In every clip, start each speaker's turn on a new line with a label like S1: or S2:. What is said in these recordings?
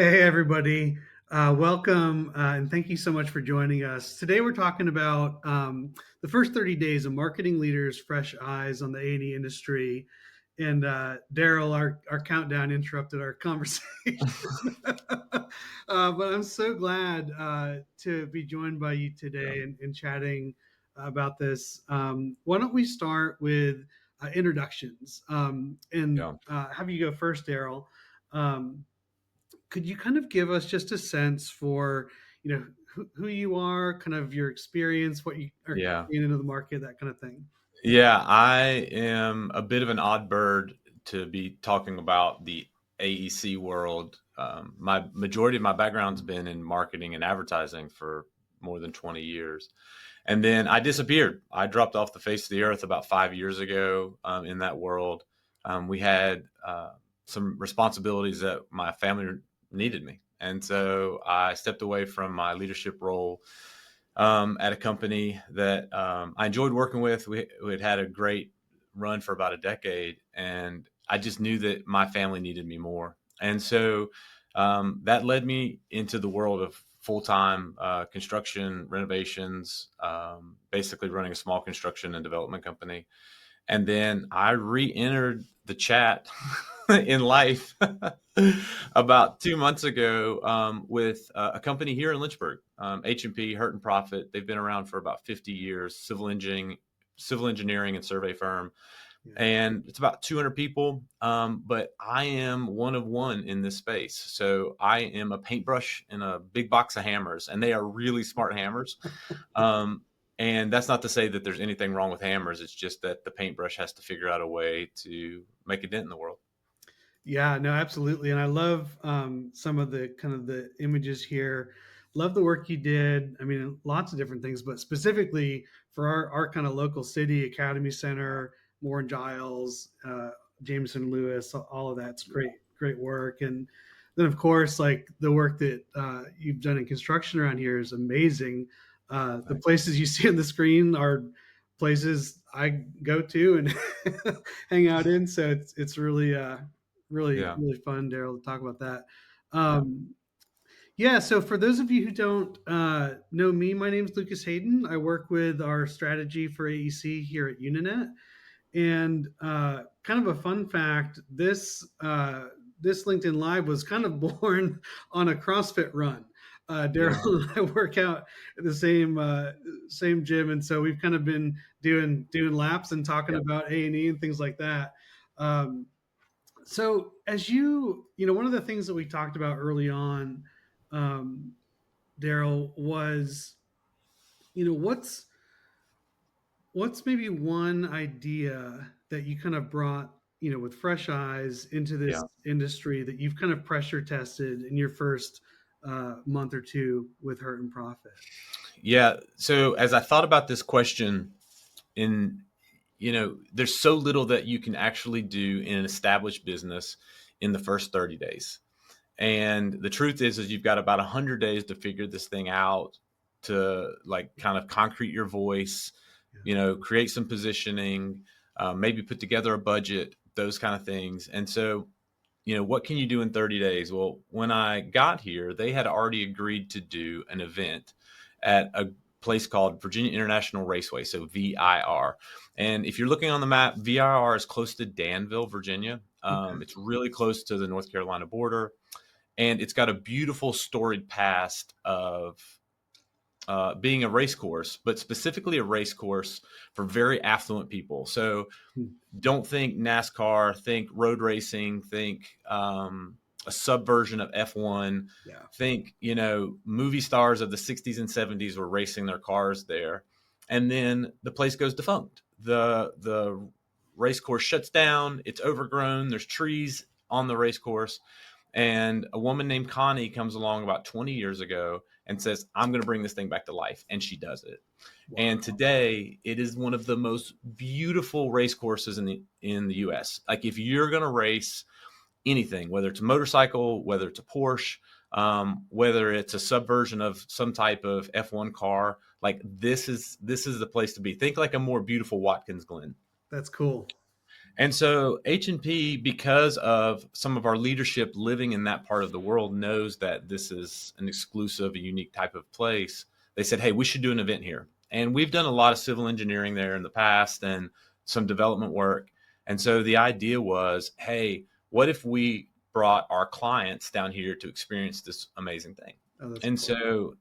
S1: Hey, everybody. Welcome, and thank you so much for joining us. Today, we're talking about the first 30 days of marketing leaders' fresh eyes on the A&E industry. And Daryl, our countdown interrupted our conversation. But I'm so glad to be joined by you
S2: Yeah.
S1: today and chatting about this. Why don't we start with introductions and
S2: Yeah.
S1: have you go first, Daryl? Um, could you kind of give us just a sense for who you are, kind of your experience, what you are
S2: Yeah.
S1: seeing into the market, that kind of thing?
S2: Yeah. I am a bit of an odd bird to be talking about the AEC world. My majority of my background's been in marketing and advertising for more than 20 years. And then I disappeared. I dropped off the face of the earth about 5 years ago in that world. We had some responsibilities that my family needed me. And so I stepped away from my leadership role at a company that I enjoyed working with. We had a great run for about a decade, and I just knew that my family needed me more. And so that led me into the world of full time construction renovations, basically running a small construction and development company. And then I re entered the chat in life about 2 months ago with a company here in Lynchburg, H&P, Hurt Proffitt. They've been around for about 50 years, civil engineering and survey firm.
S1: Yeah.
S2: And it's about 200 people, but I am one of one in this space. So I am a paintbrush and a big box of hammers, and they are really smart hammers. Um, and that's not to say that there's anything wrong with hammers. It's just that the paintbrush has to figure out a way to make a dent in the world.
S1: Yeah, no, absolutely. And I love some of the kind of the images here. Love the work you did. I mean, lots of different things, but specifically for our kind of local city, Academy Center, Warren Giles, Jameson Lewis, all of that's great, great work. And then, of course, like the work that you've done in construction around here is amazing. The
S2: Thanks.
S1: places you see on the screen are places I go to and hang out in. So it's really really
S2: Yeah.
S1: really fun, Daryl, to talk about that.
S2: Yeah.
S1: Yeah, so for those of you who don't know me, my name is Lucas Hayden. I work with our strategy for AEC here at Unanet. And kind of a fun fact: this LinkedIn Live was kind of born on a CrossFit run.
S2: Yeah.
S1: Daryl and I work out at the same gym, and so we've kind of been doing laps and talking
S2: Yeah.
S1: about A&E and things like that. Um, so as one of the things that we talked about early on, um, Daryl, was what's maybe one idea that you kind of brought with fresh eyes into this
S2: Yeah.
S1: industry that you've kind of pressure tested in your first month or two with Hurt and Profit?
S2: Yeah. So as I thought about this question, in there's so little that you can actually do in an established business in the first 30 days. And the truth is you've got about 100 days to figure this thing out, to like kind of concrete your voice,
S1: Yeah.
S2: create some positioning, maybe put together a budget, those kind of things. And so, what can you do in 30 days? Well, when I got here, they had already agreed to do an event at a place called Virginia International Raceway, so VIR. And if you're looking on the map, VIR is close to Danville, Virginia.
S1: Okay.
S2: It's really close to the North Carolina border, and it's got a beautiful storied past of being a race course, but specifically a race course for very affluent people. So
S1: Hmm.
S2: don't think NASCAR, think road racing, think a subversion of F1,
S1: Yeah.
S2: think, movie stars of the 60s and 70s were racing their cars there. And then the place goes defunct. The race course shuts down, it's overgrown, there's trees on the race course. And a woman named Connie comes along about 20 years ago and says, I'm going to bring this thing back to life. And she does it. And
S1: Wow.
S2: today it is one of the most beautiful race courses in the US. Like if you're going to race anything, whether it's a motorcycle, whether it's a Porsche, whether it's a subversion of some type of F1 car, like this is the place to be. Think like a more beautiful Watkins Glen.
S1: That's cool.
S2: And so H&P, because of some of our leadership living in that part of the world, knows that this is an exclusive, a unique type of place. They said, hey, we should do an event here. And we've done a lot of civil engineering there in the past and some development work. And so the idea was, hey, what if we brought our clients down here to experience this amazing thing?
S1: Oh, that's
S2: And
S1: cool.
S2: so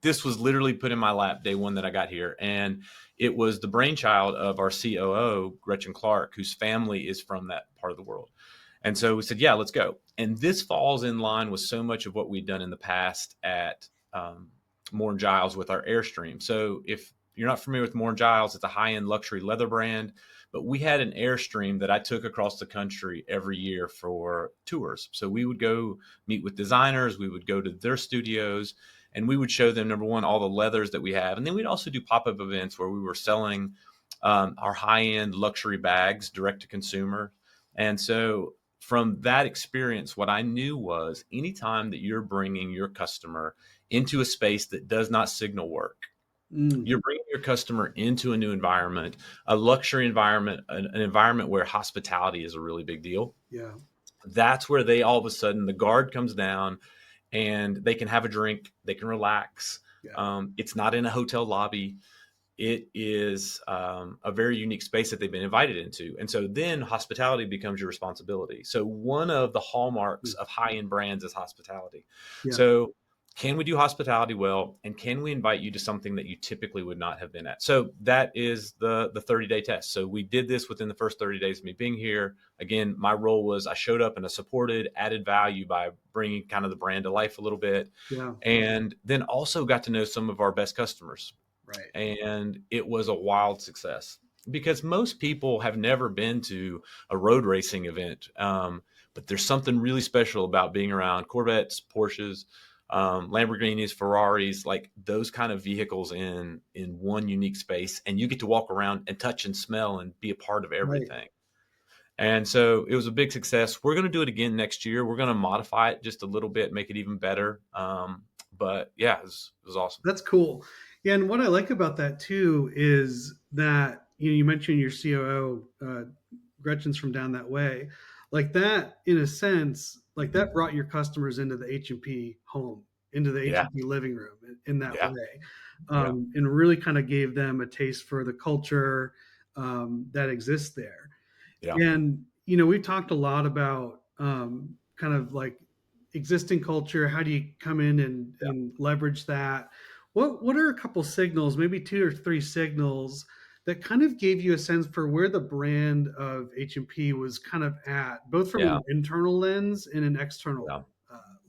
S2: this was literally put in my lap day one that I got here. And it was the brainchild of our COO, Gretchen Clark, whose family is from that part of the world. And so we said, yeah, let's go. And this falls in line with so much of what we'd done in the past at Moore and Giles with our Airstream. So if you're not familiar with Moore and Giles, it's a high-end luxury leather brand. But we had an Airstream that I took across the country every year for tours. So we would go meet with designers. We would go to their studios. And we would show them, number one, all the leathers that we have. And then we'd also do pop-up events where we were selling our high-end luxury bags direct to consumer. And so from that experience, what I knew was anytime that you're bringing your customer into a space that does not signal work,
S1: Mm,
S2: you're bringing your customer into a new environment, a luxury environment, an environment where hospitality is a really big deal.
S1: yeah.
S2: That's where they all of a sudden, the guard comes down and they can have a drink, they can relax.
S1: Yeah.
S2: It's not in a hotel lobby. It is a very unique space that they've been invited into. And so then hospitality becomes your responsibility. So one of the hallmarks
S1: Mm,
S2: of high-end brands is hospitality.
S1: yeah.
S2: So can we do hospitality well? And can we invite you to something that you typically would not have been at? So that is the 30-day test. So we did this within the first 30 days of me being here. Again, my role was I showed up and I supported, added value by bringing kind of the brand to life a little bit.
S1: Yeah.
S2: And then also got to know some of our best customers.
S1: Right.
S2: And it was a wild success because most people have never been to a road racing event. But there's something really special about being around Corvettes, Porsches, Lamborghinis, Ferraris, like those kind of vehicles in one unique space. And you get to walk around and touch and smell and be a part of
S1: Right.
S2: everything. And so it was a big success. We're going to do it again next year. We're going to modify it just a little bit, make it even better. But yeah, it was awesome.
S1: That's cool. Yeah, and what I like about that too is that you mentioned your COO, Gretchen's from down that way, like that. In a sense, like that brought your customers into the H&P home, into the
S2: Yeah,
S1: H&P living room in that
S2: yeah,
S1: way,
S2: yeah,
S1: and really kind of gave them a taste for the culture that exists there.
S2: yeah,
S1: And we've talked a lot about kind of like existing culture. How do you come in
S2: yeah.
S1: and leverage that? What are a couple signals, maybe two or three signals that kind of gave you a sense for where the brand of H&P was kind of at, both from
S2: Yeah,
S1: an internal lens and an external
S2: yeah.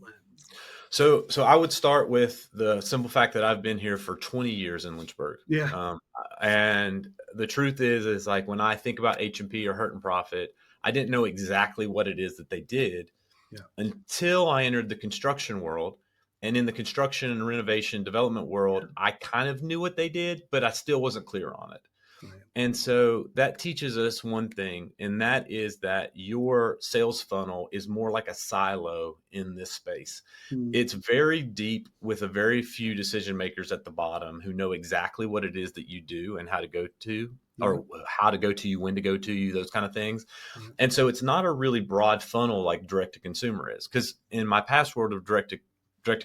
S1: lens?
S2: So I would start with the simple fact that I've been here for 20 years in Lynchburg.
S1: Yeah,
S2: Um, and the truth is like when I think about H&P or Hurt and Profit, I didn't know exactly what it is that they did
S1: yeah,
S2: until I entered the construction world. And in the construction and renovation development world, I kind of knew what they did, but I still wasn't clear on it.
S1: right.
S2: And so that teaches us one thing, and that is that your sales funnel is more like a silo in this space.
S1: Mm,
S2: It's very deep with a very few decision makers at the bottom who know exactly what it is that you do and how to go to,
S1: yeah,
S2: or how to go to you, when to go to you, those kind of things.
S1: yeah,
S2: And so it's not a really broad funnel like direct to consumer is. Because in my past world of direct to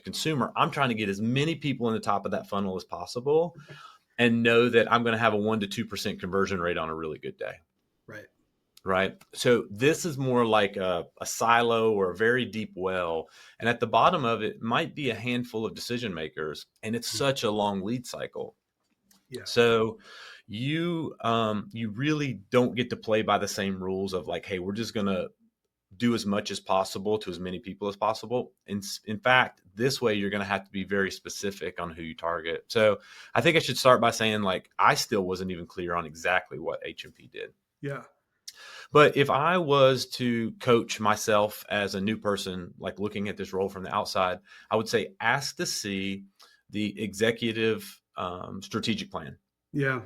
S2: consumer, I'm trying to get as many people in the top of that funnel as possible and know that I'm going to have a 1% to 2% conversion rate on a really good day.
S1: right.
S2: Right. So this is more like a silo or a very deep well. And at the bottom of it might be a handful of decision makers. And it's
S1: Mm,
S2: such a long lead cycle.
S1: yeah,
S2: So you really don't get to play by the same rules of like, hey, we're just going to do as much as possible to as many people as possible. In fact, this way you're going to have to be very specific on who you target. So I think I should start by saying like I still wasn't even clear on exactly what H&P did.
S1: yeah,
S2: But if I was to coach myself as a new person, like looking at this role from the outside, I would say ask to see the executive strategic plan.
S1: yeah,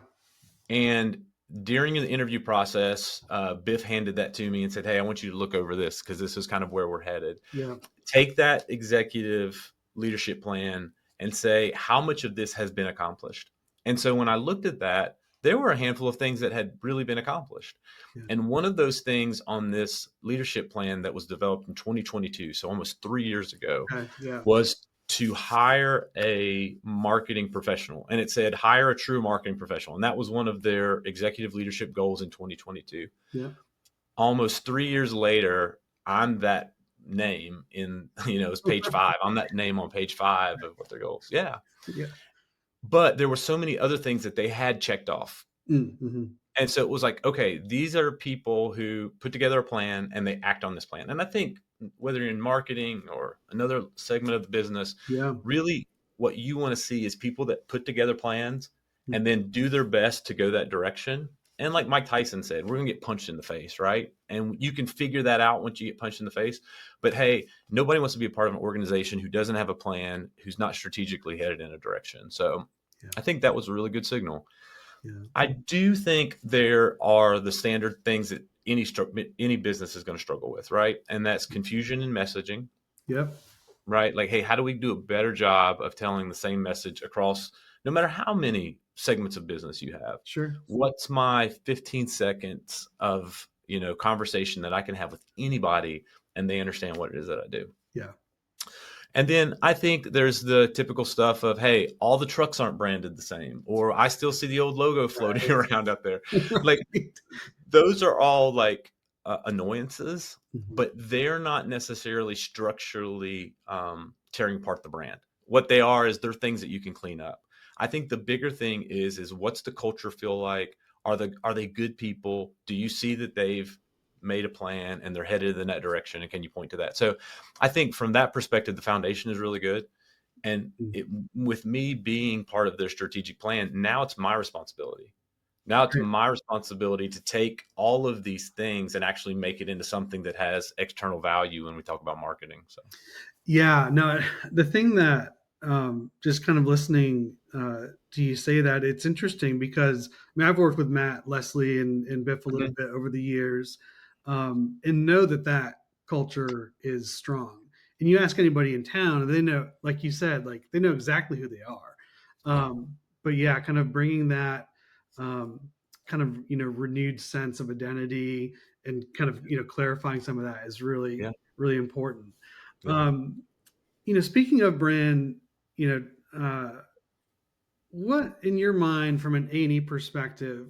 S2: And during the interview process, Biff handed that to me and said, hey, I want you to look over this because this is kind of where we're headed.
S1: yeah,
S2: Take that executive leadership plan and say, how much of this has been accomplished? And so when I looked at that, there were a handful of things that had really been accomplished.
S1: Yeah.
S2: And one of those things on this leadership plan that was developed in 2022, so almost 3 years ago,
S1: Okay. Yeah.
S2: was to hire a marketing professional. And it said, hire a true marketing professional. And that was one of their executive leadership goals in 2022.
S1: Yeah.
S2: Almost 3 years later, I'm that name in, it's page 5. I'm that name on page 5 of what their goals. Yeah.
S1: Yeah.
S2: But there were so many other things that they had checked off.
S1: Mm-hmm.
S2: And so it was like, okay, these are people who put together a plan and they act on this plan. And I think whether you're in marketing or another segment of the business,
S1: Yeah.
S2: really what you want to see is people that put together plans
S1: Mm.
S2: and then do their best to go that direction. And like Mike Tyson said, we're going to get punched in the face, right? And you can figure that out once you get punched in the face. But hey, nobody wants to be a part of an organization who doesn't have a plan, who's not strategically headed in a direction. So
S1: Yeah.
S2: I think that was a really good signal.
S1: Yeah.
S2: I do think there are the standard things that any business is going to struggle with, right? And that's confusion in messaging,
S1: Yep.
S2: right? Like, hey, how do we do a better job of telling the same message across no matter how many segments of business you have?
S1: Sure.
S2: What's my 15 seconds of, conversation that I can have with anybody and they understand what it is that I do?
S1: Yeah.
S2: And then I think there's the typical stuff of, hey, all the trucks aren't branded the same, or I still see the old logo floating around out there. Like, those are all like annoyances,
S1: Mhm.
S2: but they're not necessarily structurally tearing apart the brand. What they are is they're things that you can clean up. I think the bigger thing is what's the culture feel like? Are they good people? Do you see that they've made a plan and they're headed in that direction? And can you point to that? So I think from that perspective, the foundation is really good. And with me being part of their strategic plan, now it's my responsibility. Now it's
S1: Right.
S2: my responsibility to take all of these things and actually make it into something that has external value when we talk about marketing. So
S1: Yeah, no, the thing that just kind of listening to you say that, it's interesting because I mean, I've worked with Matt, Leslie, and Biff a little bit over the years, and know that that culture is strong. And you ask anybody in town, and they know, like you said, like they know exactly who they are.
S2: yeah,
S1: But yeah, kind of bringing that um, kind of renewed sense of identity and kind of clarifying some of that is really
S2: yeah,
S1: really important.
S2: yeah,
S1: Um, speaking of brand, you know, what in your mind from an A&E perspective,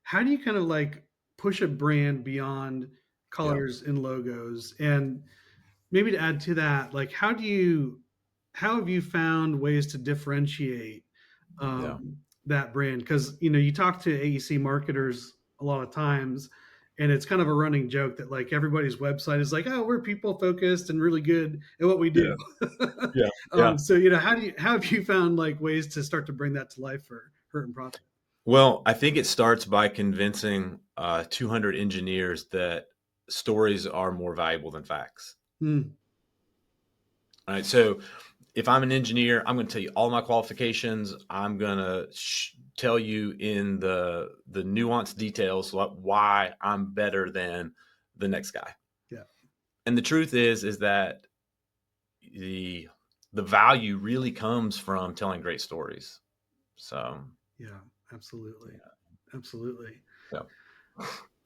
S1: how do you kind of like push a brand beyond
S2: yeah,
S1: colors and logos? And maybe to add to that, like how have you found ways to differentiate
S2: yeah,
S1: that brand? Because you talk to AEC marketers a lot of times, and it's kind of a running joke that like everybody's website is like, oh, we're people focused and really good at what we do.
S2: yeah, yeah, yeah.
S1: So how have you found like ways to start to bring that to life for Hurt and Profit?
S2: Well, I think it starts by convincing 200 engineers that stories are more valuable than facts.
S1: Hmm.
S2: All right. So if I'm an engineer, I'm going to tell you all my qualifications. I'm going to tell you in the nuanced details why I'm better than the next guy.
S1: Yeah.
S2: And the truth is that the value really comes from telling great stories. So
S1: Yeah. Absolutely. Absolutely.
S2: yeah,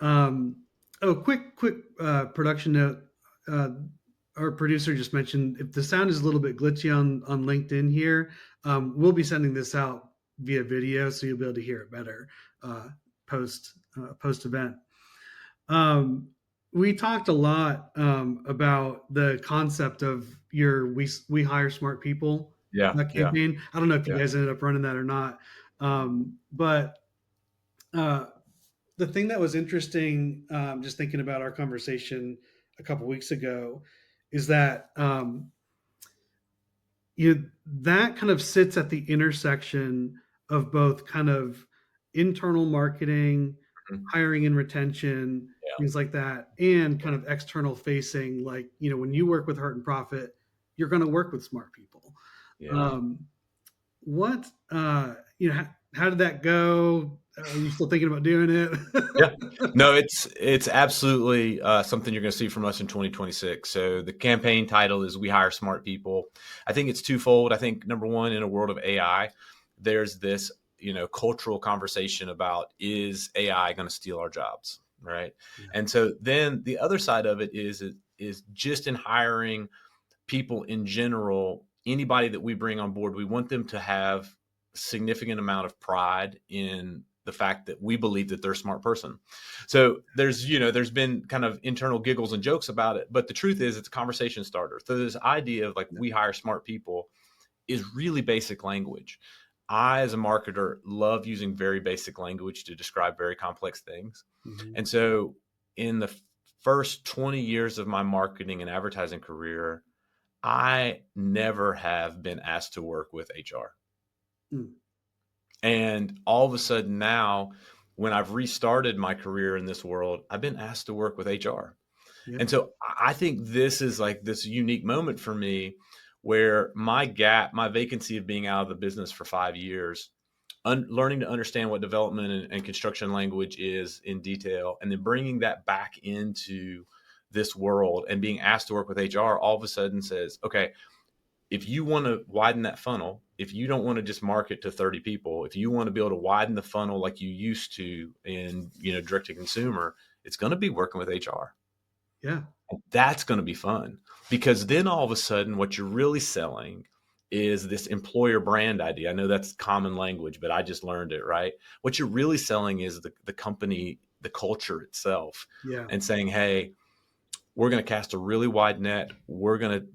S1: Um, oh, quick production note. Uh, our producer just mentioned if the sound is a little bit glitchy on LinkedIn here, we'll be sending this out via video, so you'll be able to hear it better post event. We talked a lot about the concept of your we hire smart people
S2: yeah, yeah,
S1: campaign. I don't know if you
S2: yeah,
S1: guys ended up running that or not, but uh, the thing that was interesting, just thinking about our conversation a couple weeks ago, is that that kind of sits at the intersection of both kind of internal marketing,
S2: mhm,
S1: hiring and retention,
S2: yeah,
S1: things like that, and kind of external facing. Like when you work with Hurt and Profit, you're going to work with smart people.
S2: yeah.
S1: Um, what how did that go? Are you still thinking about doing
S2: Yeah.
S1: it?
S2: No, it's absolutely something you're going to see from us in 2026. So the campaign title is "We Hire Smart People." I think it's twofold. I think number one, in a world of AI, there's this cultural conversation about, is AI going to steal our jobs, right?
S1: Yeah.
S2: And so then the other side of it is just in hiring people in general. Anybody that we bring on board, we want them to have significant amount of pride in the fact that we believe that they're a smart person. So there's been kind of internal giggles and jokes about it, but the truth is it's a conversation starter. So this idea of like,
S1: Yeah.
S2: we hire smart people is really basic language. I, as a marketer, love using very basic language to describe very complex things.
S1: Mhm.
S2: And so in the first 20 years of my marketing and advertising career, I never have been asked to work with HR.
S1: Mm.
S2: And all of a sudden now, when I've restarted my career in this world, I've been asked to work with HR.
S1: Yeah.
S2: And so I think this is like this unique moment for me where my vacancy of being out of the business for 5 years, learning to understand what development and construction language is in detail, and then bringing that back into this world and being asked to work with HR, all of a sudden says, okay, if you want to widen that funnel, if you don't want to just market to 30 people, if you want to be able to widen the funnel like you used to in, direct to consumer, it's going to be working with HR.
S1: Yeah.
S2: That's going to be fun, because then all of a sudden what you're really selling is this employer brand idea. I know that's common language, but I just learned it, right? What you're really selling is the company, the culture itself,
S1: Yeah.
S2: and saying, hey, we're going to cast a really wide net. We're going to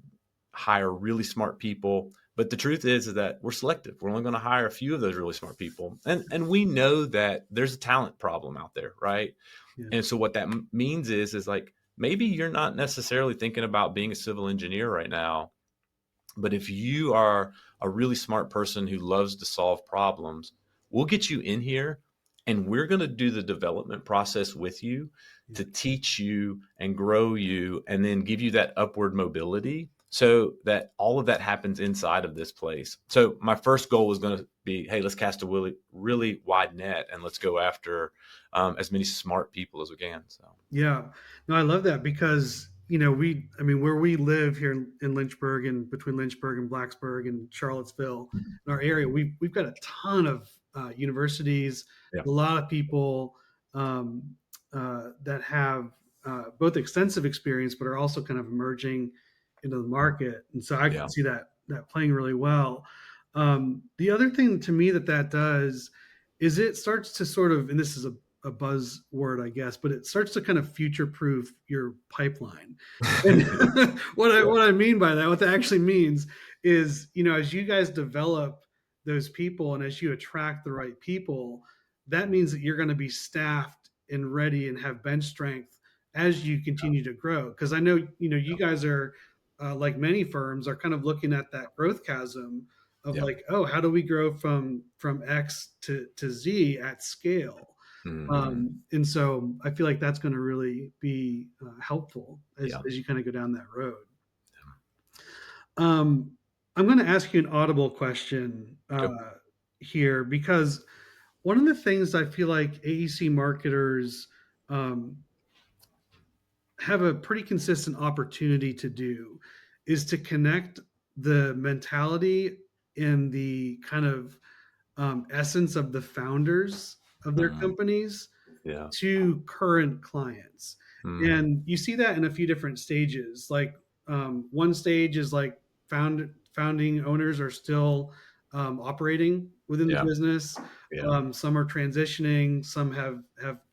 S2: hire really smart people. But the truth is that we're selective. We're only going to hire a few of those really smart people. And we know that there's a talent problem out there, right?
S1: Yeah.
S2: And so what that means is like, maybe you're not necessarily thinking about being a civil engineer right now, but if you are a really smart person who loves to solve problems, we'll get you in here and we're going to do the development process with you
S1: Yeah.
S2: to teach you and grow you and then give you that upward mobility so that all of that happens inside of this place. So my first goal was going to be, hey, let's cast a really, really wide net and let's go after as many smart people as we can. So,
S1: Yeah. No, I love that because, I mean, where we live here in Lynchburg and between Lynchburg and Blacksburg and Charlottesville, in our area, we've got a ton of universities,
S2: yeah,
S1: a lot of people that have both extensive experience, but are also kind of emerging into the market. And so I
S2: yeah,
S1: can see that playing really well. The other thing to me that does is it starts to sort of, and this is a buzzword, I guess, but it starts to kind of future proof your pipeline. And
S2: yeah,
S1: what I mean by that, what that actually means is, as you guys develop those people and as you attract the right people, that means that you're going to be staffed and ready and have bench strength as you continue to grow. Because I know, you guys are like many firms are kind of looking at that growth chasm of
S2: yeah.
S1: like, oh, how do we grow from X to Z at scale?
S2: Hmm.
S1: And so I feel like that's going to really be helpful
S2: Yeah.
S1: as you kind of go down that road. Um, I'm going to ask you an audible question
S2: Go.
S1: here because one of the things I feel like AEC marketers um, have a pretty consistent opportunity to do is to connect the mentality and the kind of essence of the founders of their
S2: Hmm.
S1: companies
S2: Yeah.
S1: to current clients.
S2: Hmm.
S1: And you see that in a few different stages. Like one stage is like founding owners are still operating within the
S2: Yeah.
S1: business.
S2: Yeah.
S1: Some are transitioning. Some have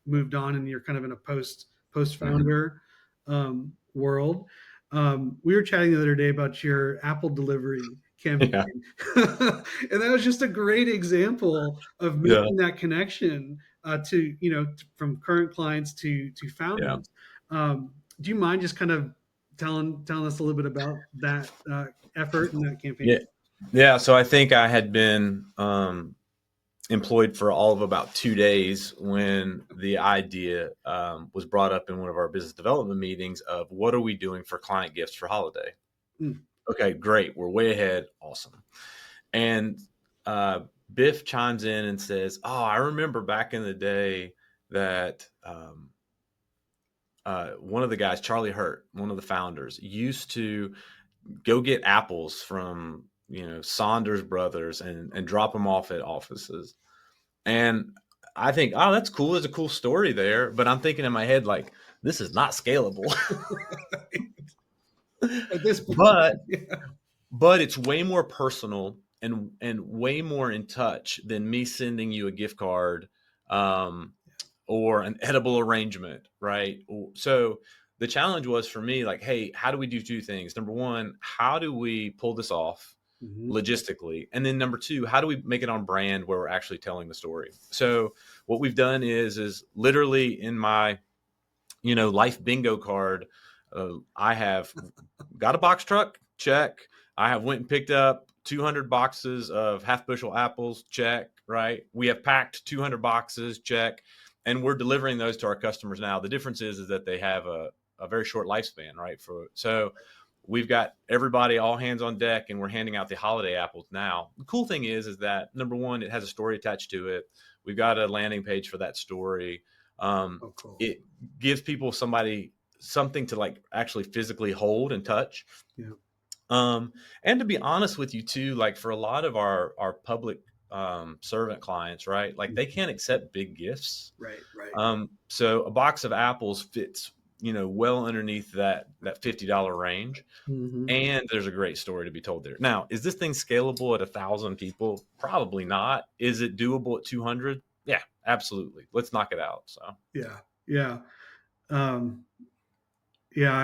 S1: moved on, and you're kind of in a post
S2: Hmm.
S1: founder world. We were chatting the other day about your Apple delivery campaign,
S2: Yeah.
S1: and that was just a great example of
S2: Yeah.
S1: making that connection to from current clients to
S2: Yeah.
S1: founders. Do you mind just kind of telling us a little bit about that effort and that campaign?
S2: Yeah. Yeah. So I think I had been employed for all of about 2 days when the idea was brought up in one of our business development meetings of what are we doing for client gifts for holiday?
S1: Mm,
S2: Okay, great. We're way ahead. Awesome. And uh, Biff chimes in and says, "Oh, I remember back in the day that one of the guys, Charlie Hurt, one of the founders, used to go get apples from Saunders Brothers and drop them off at offices. And I think, oh, that's cool. There's a cool story there. But I'm thinking in my head, like, this is not scalable.
S1: At this point,
S2: but
S1: yeah.
S2: but it's way more personal and way more in touch than me sending you a gift card, um, or an edible arrangement, right? So the challenge was for me, like, hey, how do we do two things? Number one, how do we pull this off
S1: Mhm.
S2: logistically? And then number two, how do we make it on brand where we're actually telling the story? So what we've done is literally in my, life bingo card, I have got a box truck, check. I have went and picked up 200 boxes of half bushel apples, check, right? We have packed 200 boxes, check. And we're delivering those to our customers now. The difference is that they have a very short lifespan, right? So we've got everybody all hands on deck and we're handing out the holiday apples now. The cool thing is that number one, it has a story attached to it. We've got a landing page for that story.
S1: Oh, cool.
S2: It gives people something to like actually physically hold and touch.
S1: Yeah.
S2: And to be honest with you too, like for a lot of our public servant clients, right? Like they can't accept big gifts.
S1: Right. Right.
S2: So a box of apples fits, well underneath that $50 range.
S1: Hmm.
S2: And there's a great story to be told there. Now, is this thing scalable at 1,000 people? Probably not. Is it doable at 200? Yeah, absolutely. Let's knock it out. So
S1: Yeah. Yeah. Um, yeah.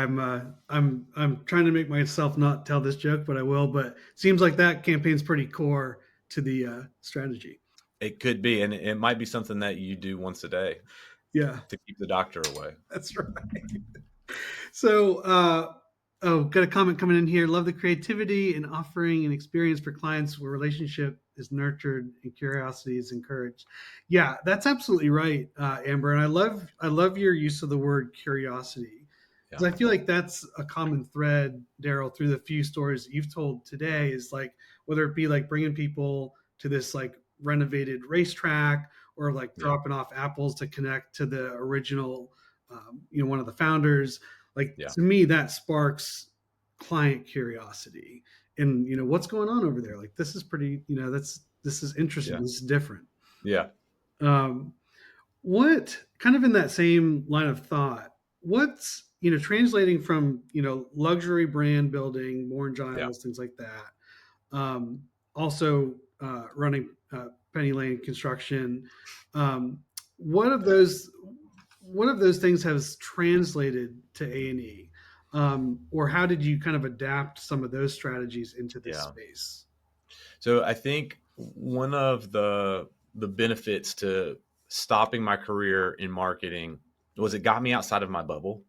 S1: I'm trying to make myself not tell this joke, but I will. But it seems like that campaign's pretty core to the strategy.
S2: it could be, and it might be something that you do once a day
S1: Yeah,
S2: to keep the doctor away.
S1: that's right. So, oh, got a comment coming in here. Love the creativity and offering an experience for clients where relationship is nurtured and curiosity is encouraged. Yeah, that's absolutely right, Amber. And I love your use of the word curiosity
S2: Yeah,
S1: because I feel like that's a common thread, Daryl, through the few stories that you've told today. Is like whether it be like bringing people to this like renovated racetrack or like
S2: yeah,
S1: dropping off apples to connect to the original one of the founders. Like
S2: yeah,
S1: to me, that sparks client curiosity, and what's going on over there. Like this is pretty. This is interesting.
S2: yeah,
S1: This is different.
S2: yeah,
S1: Um, what kind of in that same line of thought? What's translating from luxury brand building, Moore and
S2: yeah,
S1: Giles, things like that. Also running Penny Lane construction. Um, what of those things has translated to A&E? Or how did you kind of adapt some of those strategies into this
S2: yeah.
S1: space?
S2: So I think one of the benefits to stopping my career in marketing was it got me outside of my bubble,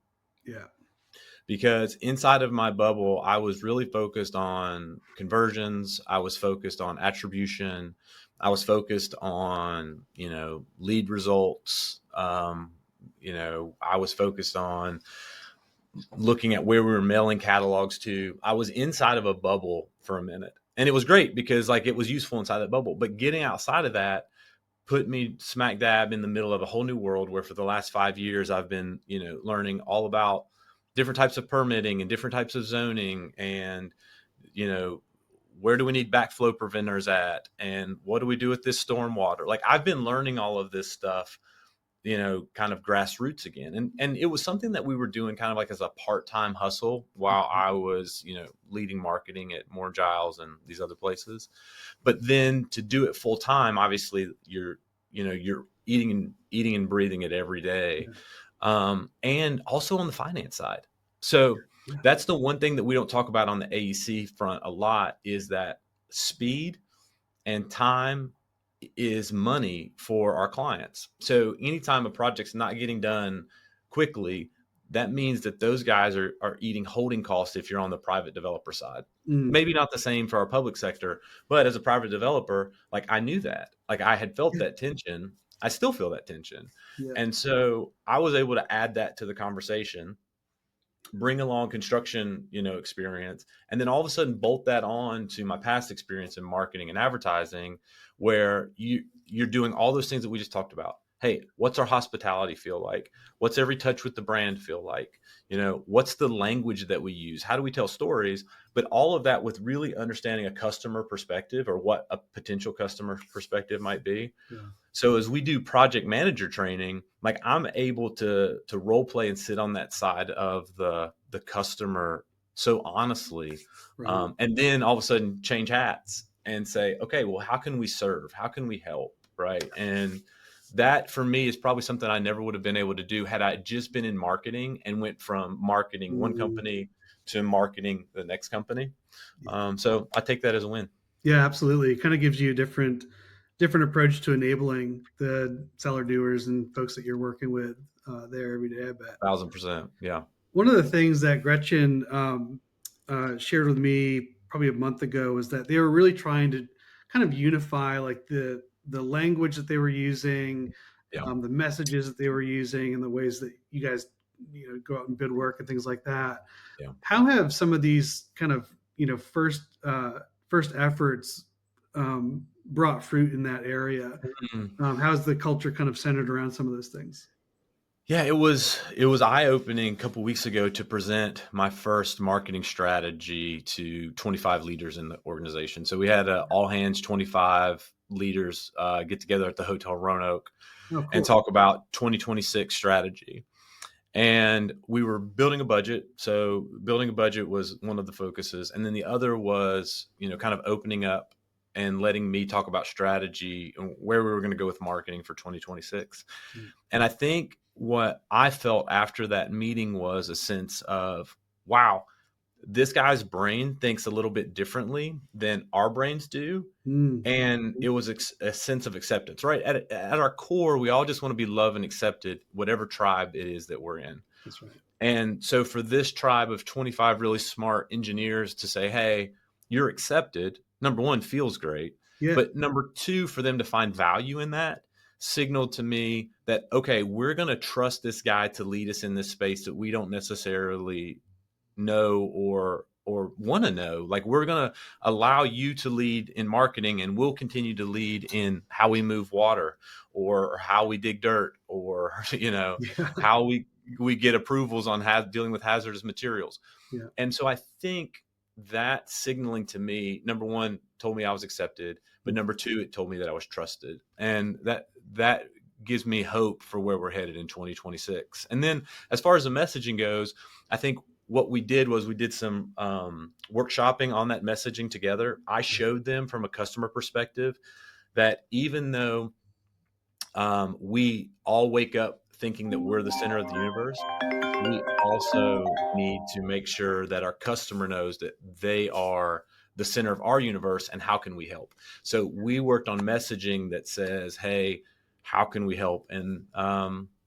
S1: Yeah.
S2: because inside of my bubble, I was really focused on conversions. I was focused on attribution. I was focused on, lead results. I was focused on looking at where we were mailing catalogs to. I was inside of a bubble for a minute. And it was great because like it was useful inside that bubble. But getting outside of that put me smack dab in the middle of a whole new world where for the last 5 years I've been, learning all about different types of permitting and different types of zoning and, you know, where do we need backflow preventers at and what do we do with this stormwater? Like I've been learning all of this stuff, kind of grassroots again. And it was something that we were doing kind of like as a part-time hustle while I was, leading marketing at Moore Giles and these other places. But then to do it full time, obviously you're eating and breathing it every day.
S1: Yeah.
S2: And also on the finance side. So
S1: Yeah.
S2: that's the one thing that we don't talk about on the AEC front a lot is that speed and time is money for our clients. So anytime a project's not getting done quickly, that means that those guys are eating holding costs if you're on the private developer side.
S1: Mm.
S2: Maybe not the same for our public sector, but as a private developer, like I knew that. Like I had felt
S1: Yeah.
S2: that tension. I still feel that tension.
S1: Yeah.
S2: And so I was able to add that to the conversation, bring along construction, experience, and then all of a sudden bolt that on to my past experience in marketing and advertising, where you're doing all those things that we just talked about. hey, what's our hospitality feel like? What's every touch with the brand feel like? What's the language that we use? How do we tell stories? But all of that with really understanding a customer perspective, or what a potential customer perspective might be.
S1: Yeah.
S2: So as we do project manager training, like, I'm able to role play and sit on that side of the customer so honestly,
S1: Right.
S2: and then all of a sudden change hats and say, okay, well, how can we serve? How can we help? Right. And that for me is probably something I never would have been able to do had I just been in marketing and went from marketing one
S1: Mm,
S2: company to marketing the next company.
S1: yeah.
S2: So I take that as a win.
S1: Yeah, absolutely. It kind of gives you a different approach to enabling the seller doers and folks that you're working with there every day, I bet.
S2: 1,000%. Yeah.
S1: One of the things that Gretchen shared with me probably a month ago was that they were really trying to kind of unify like the language that they were using,
S2: Yeah.
S1: the messages that they were using, and the ways that you guys go out and bid work and things like that.
S2: Yeah.
S1: How have some of these kind of first efforts brought fruit in that area?
S2: Mhm.
S1: How's the culture kind of centered around some of those things?
S2: Yeah, it was eye-opening a couple weeks ago to present my first marketing strategy to 25 leaders in the organization. So we had a all hands 25 leaders get together at the Hotel Roanoke
S1: Oh,
S2: and
S1: cool.
S2: talk about 2026 strategy. And we were building a budget. So building a budget was one of the focuses, and then the other was, kind of opening up and letting me talk about strategy and where we were going to go with marketing for 2026.
S1: Mm.
S2: And I think what I felt after that meeting was a sense of, wow, this guy's brain thinks a little bit differently than our brains do.
S1: Mm.
S2: And it was a sense of acceptance, right? At our core, we all just want to be loved and accepted, whatever tribe it is that we're in.
S1: That's right.
S2: And so for this tribe of 25 really smart engineers to say, hey, you're accepted, number one, feels great.
S1: Yeah.
S2: But number two, for them to find value in that signaled to me that, okay, we're going to trust this guy to lead us in this space that we don't necessarily know or want to know. Like, we're going to allow you to lead in marketing, and we'll continue to lead in how we move water, or how we dig dirt, or
S1: Yeah.
S2: how we get approvals on dealing with hazardous materials.
S1: Yeah.
S2: And so I think that signaling to me, number one, told me I was accepted, but number two, it told me that I was trusted. And that gives me hope for where we're headed in 2026. And then as far as the messaging goes, I think what we did was we did some workshopping on that messaging together. I showed them from a customer perspective that even though we all wake up thinking that we're the center of the universe, we also need to make sure that our customer knows that they are the center of our universe, and how can we help. So we worked on messaging that says, hey, how can we help? And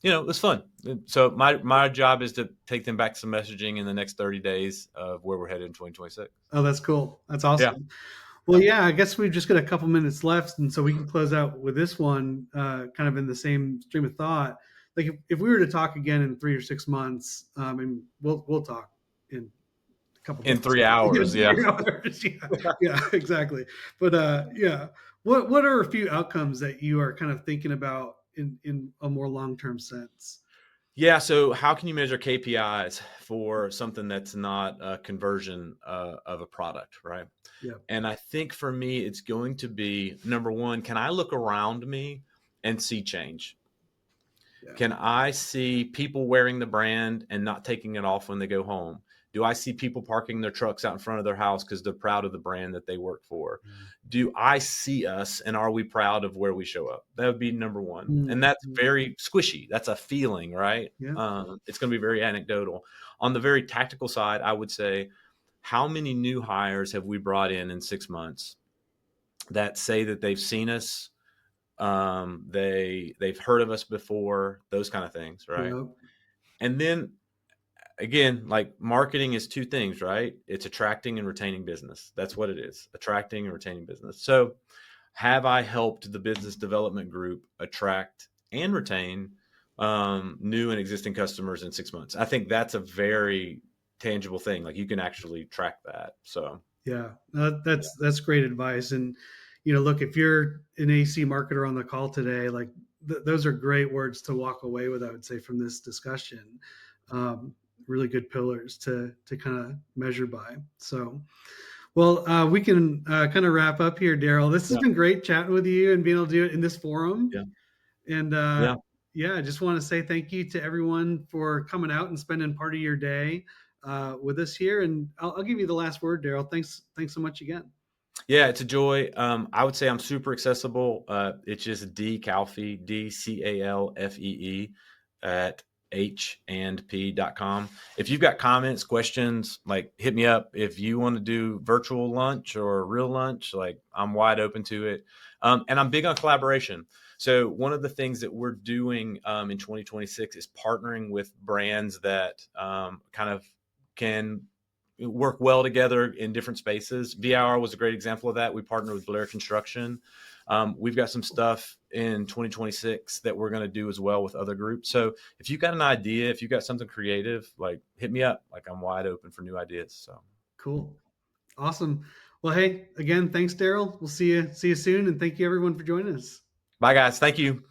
S2: it was fun. So my job is to take them back some messaging in the next 30 days of where we're headed in 2026.
S1: Oh, that's cool. That's
S2: Yeah.
S1: awesome. Well, yeah, I guess we've just got a couple minutes left, and so we can close out with this one, kind of in the same stream of thought. Like, if we were to talk again in 3 or 6 months, and we'll talk in a couple
S2: In
S1: days,
S2: 3 hours.
S1: in
S2: Yeah.
S1: 3 hours, yeah, yeah, exactly. But yeah, what are a few outcomes that you are kind of thinking about in a more long term sense?
S2: Yeah. So how can you measure KPIs for something that's not a conversion of a product, right?
S1: Yeah,
S2: And I think for me, it's going to be, number one, can I look around me and see change?
S1: yeah,
S2: Can I see people wearing the brand and not taking it off when they go home? Do I see people parking their trucks out in front of their house because they're proud of the brand that they work for? Do I see us, and are we proud of where we show up? That would be number one. And
S1: mm,
S2: that's very squishy. That's a feeling, right?
S1: yeah,
S2: It's going to be very anecdotal. On the very tactical side, I would say, how many new hires have we brought in 6 months that say that they've seen us, they've heard of us before, those kind of things, right?
S1: yeah,
S2: And then again, like, marketing is two things, right? It's attracting and retaining business. That's what it is, attracting and retaining business. So have I helped the business development group attract and retain new and existing customers in 6 months? I think that's a very tangible thing. Like, you can actually track that. So
S1: yeah. That's great advice. And look, if you're an AC marketer on the call today, like, those are great words to walk away with, I would say, from this discussion. Um, really good pillars to kind of measure by. So, well, we can kind of wrap up here, Daryl. This has
S2: Yeah.
S1: been great chatting with you and being able to do it in this forum.
S2: Yeah.
S1: And
S2: Yeah.
S1: yeah, I just want to say thank you to everyone for coming out and spending part of your day with us here. And I'll give you the last word, Daryl. Thanks so much again.
S2: Yeah, it's a joy. I would say I'm super accessible. It's just D Calfee, DCALFEE at HandP.com. If you've got comments, questions, like hit me up. If you want to do virtual lunch or real lunch, like I'm wide open to it. And I'm big on collaboration. So one of the things that we're doing in 2026 is partnering with brands that kind of can work well together in different spaces. VIR was a great example of that. We partnered with Blair Construction. We've got some stuff in 2026 that we're going to do as well with other groups. So if you've got an idea, if you've got something creative, like hit me up. Like I'm wide open for new ideas. So
S1: Cool. Awesome. Well, hey, again, thanks, Daryl. We'll see you soon. And thank you everyone for joining us.
S2: bye guys. Thank you.